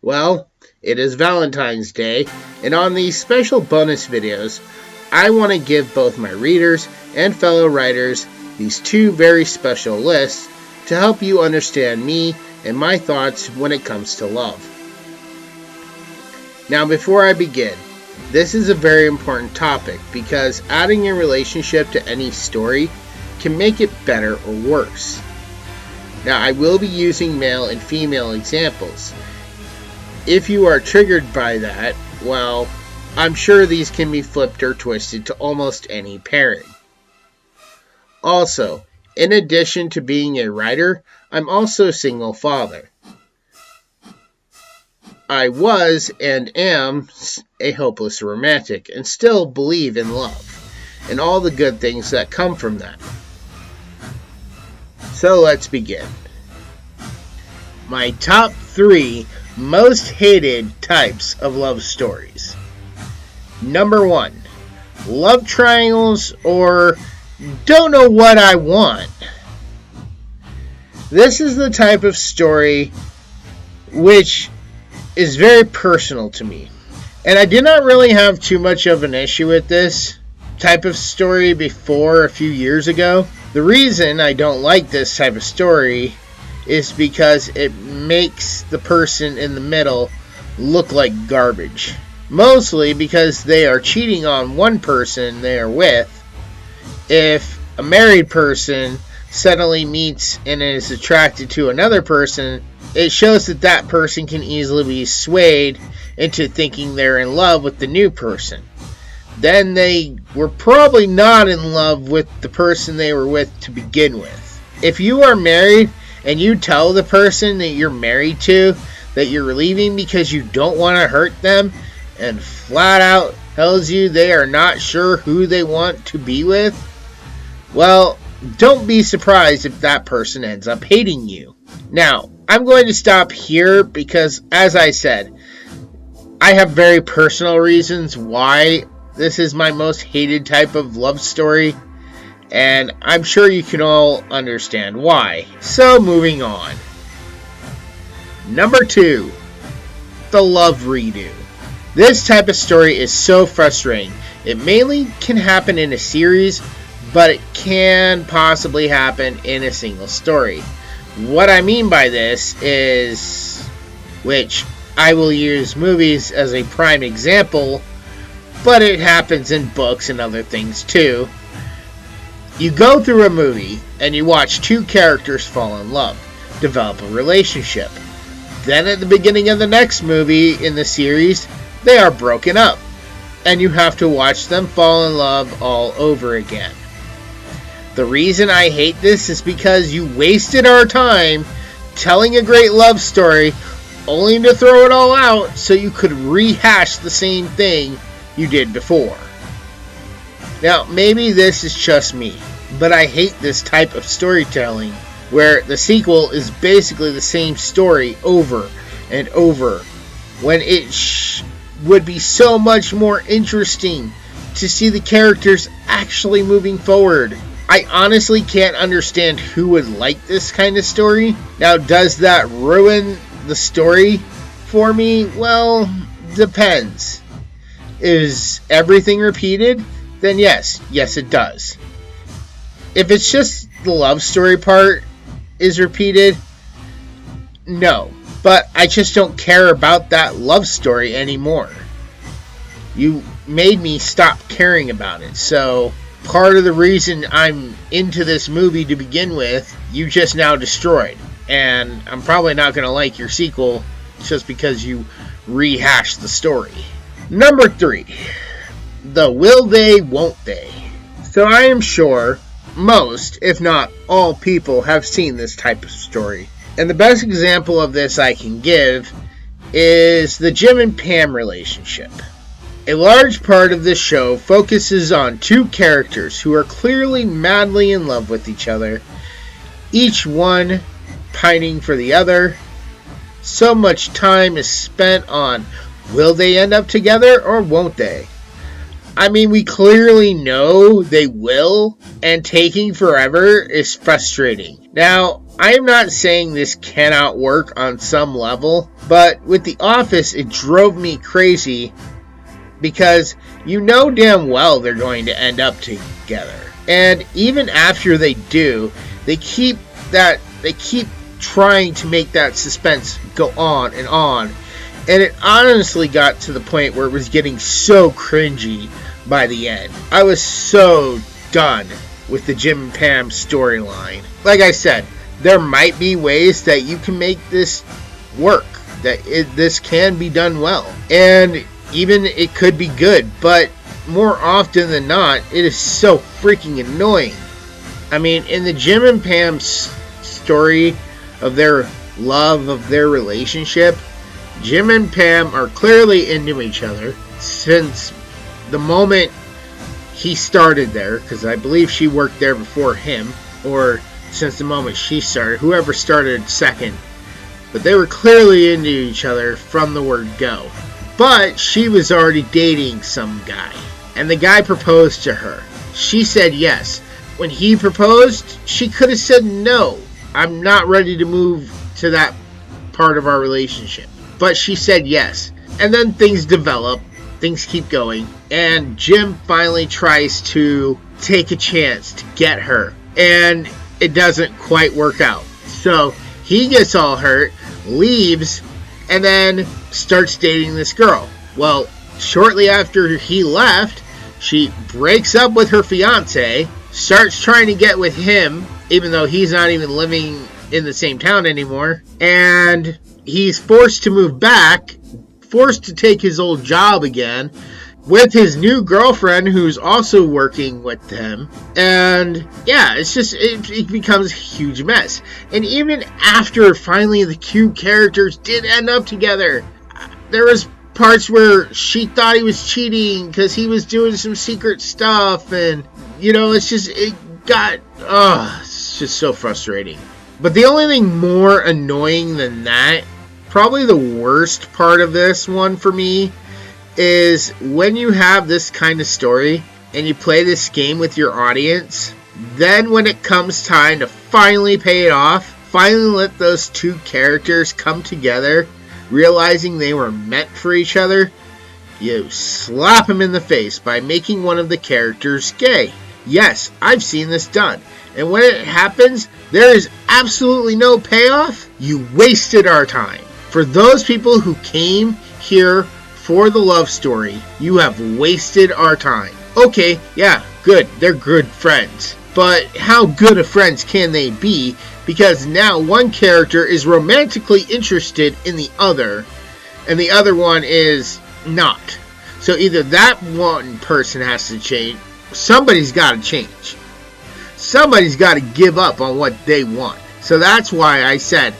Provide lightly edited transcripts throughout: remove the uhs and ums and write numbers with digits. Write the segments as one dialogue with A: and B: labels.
A: Well, it is Valentine's Day, and on these special bonus videos, I want to give both my readers and fellow writers these two very special lists to help you understand me and my thoughts when it comes to love. Now, before I begin, this is a very important topic because adding a relationship to any story can make it better or worse. Now, I will be using male and female examples. If you are triggered by that, well, I'm sure these can be flipped or twisted to almost any pairing. Also, in addition to being a writer, I'm also a single father. I was and am a hopeless romantic and still believe in love and all the good things that come from that. So let's begin. My top 3 most hated types of love stories. Number 1, love triangles or don't know what I want. This is the type of story which is very personal to me. And I did not really have too much of an issue with this type of story before a few years ago. The reason I don't like this type of story is because it makes the person in the middle look like garbage. Mostly because they are cheating on one person they are with. If a married person suddenly meets and is attracted to another person, it shows that that person can easily be swayed into thinking they're in love with the new person. Then they were probably not in love with the person they were with to begin with. If you are married and you tell the person that you're married to that you're leaving because you don't want to hurt them and flat out tells you they are not sure who they want to be with, well, don't be surprised if that person ends up hating you. Now, I'm going to stop here because, as I said, I have very personal reasons why this is my most hated type of love story, and I'm sure you can all understand why. So, moving on. Number 2, the love redo. This type of story is so frustrating. It mainly can happen in a series, but it can possibly happen in a single story. What I mean by this is, which I will use movies as a prime example, but it happens in books and other things too. You go through a movie and you watch two characters fall in love, develop a relationship. Then at the beginning of the next movie in the series, they are broken up, and you have to watch them fall in love all over again. The reason I hate this is because you wasted our time telling a great love story only to throw it all out so you could rehash the same thing you did before. Now, maybe this is just me, but I hate this type of storytelling where the sequel is basically the same story over and over, when it would be so much more interesting to see the characters actually moving forward. I honestly can't understand who would like this kind of story. Now, does that ruin the story for me? Well, depends. Is everything repeated? Then yes it does. If it's just the love story part is repeated, no. But I just don't care about that love story anymore. You made me stop caring about it. So part of the reason I'm into this movie to begin with, you just now destroyed. And I'm probably not going to like your sequel just because you rehashed the story. Number 3, the will they, won't they. So I am sure most, if not all people, have seen this type of story. And the best example of this I can give is the Jim and Pam relationship. A large part of this show focuses on two characters who are clearly madly in love with each other, each one pining for the other. So much time is spent on will they end up together or won't they? I mean, we clearly know they will, and taking forever is frustrating. Now, I am not saying this cannot work on some level, but with The Office, it drove me crazy because you know damn well they're going to end up together. And even after they do, they keep trying to make that suspense go on. And it honestly got to the point where it was getting so cringy by the end. I was so done with the Jim and Pam storyline. Like I said, there might be ways that you can make this work, that this can be done well, and even it could be good, but more often than not, it is so freaking annoying. I mean, in the Jim and Pam's story of their love, of their relationship, Jim and Pam are clearly into each other since the moment he started there, because I believe she worked there before him, or since the moment she started, whoever started second. But they were clearly into each other from the word go. But she was already dating some guy, and the guy proposed to her. She said yes. When he proposed, she could have said no. I'm not ready to move to that part of our relationship. But she said yes. And then things develop. Things keep going. And Jim finally tries to take a chance to get her. And it doesn't quite work out. So he gets all hurt, leaves, and then starts dating this girl. Well, shortly after he left, she breaks up with her fiance, starts trying to get with him, even though he's not even living in the same town anymore, and he's forced to move back, forced to take his old job again, with his new girlfriend who's also working with him. And yeah, it becomes a huge mess. And even after finally the cute characters did end up together, there was parts where she thought he was cheating because he was doing some secret stuff, and it's just so frustrating. But the only thing more annoying than that, probably the worst part of this one for me, is when you have this kind of story and you play this game with your audience, then when it comes time to finally pay it off, finally let those two characters come together, realizing they were meant for each other, you slap them in the face by making one of the characters gay. Yes, I've seen this done. And when it happens, there is absolutely no payoff. You wasted our time. For those people who came here for the love story, you have wasted our time. Okay, yeah, good, they're good friends. But how good of friends can they be? Because now one character is romantically interested in the other, and the other one is not. So either that one person has to change, somebody's got to change. Somebody's got to give up on what they want. So that's why I said,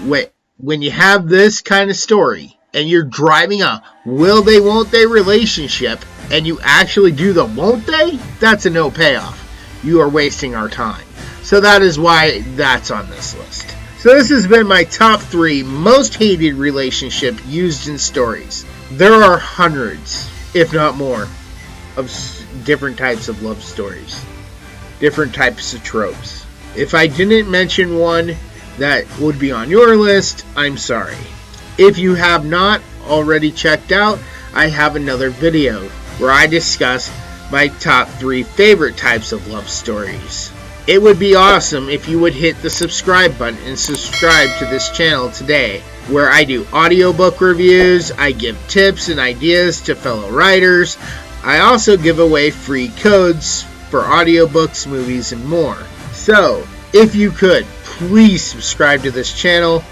A: when you have this kind of story, and you're driving a will they, won't they relationship, and you actually do the won't they, that's a no payoff. You are wasting our time. So that is why that's on this list. So this has been my top 3 most hated relationship used in stories. There are hundreds, if not more, of different types of love stories. Different types of tropes. If I didn't mention one that would be on your list, I'm sorry. If you have not already checked out, I have another video where I discuss my top 3 favorite types of love stories. It would be awesome if you would hit the subscribe button and subscribe to this channel today, where I do audiobook reviews, I give tips and ideas to fellow writers. I also give away free codes for audiobooks, movies, and more. So, if you could, please subscribe to this channel.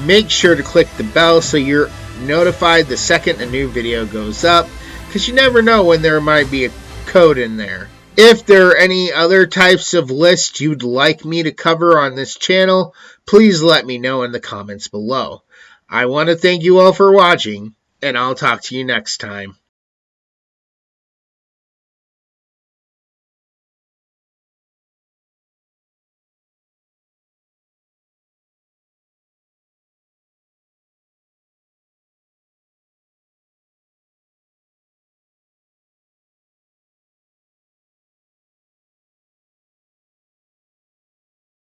A: Make sure to click the bell so you're notified the second a new video goes up, because you never know when there might be a code in there. If there are any other types of lists you'd like me to cover on this channel, please let me know in the comments below. I want to thank you all for watching, and I'll talk to you next time.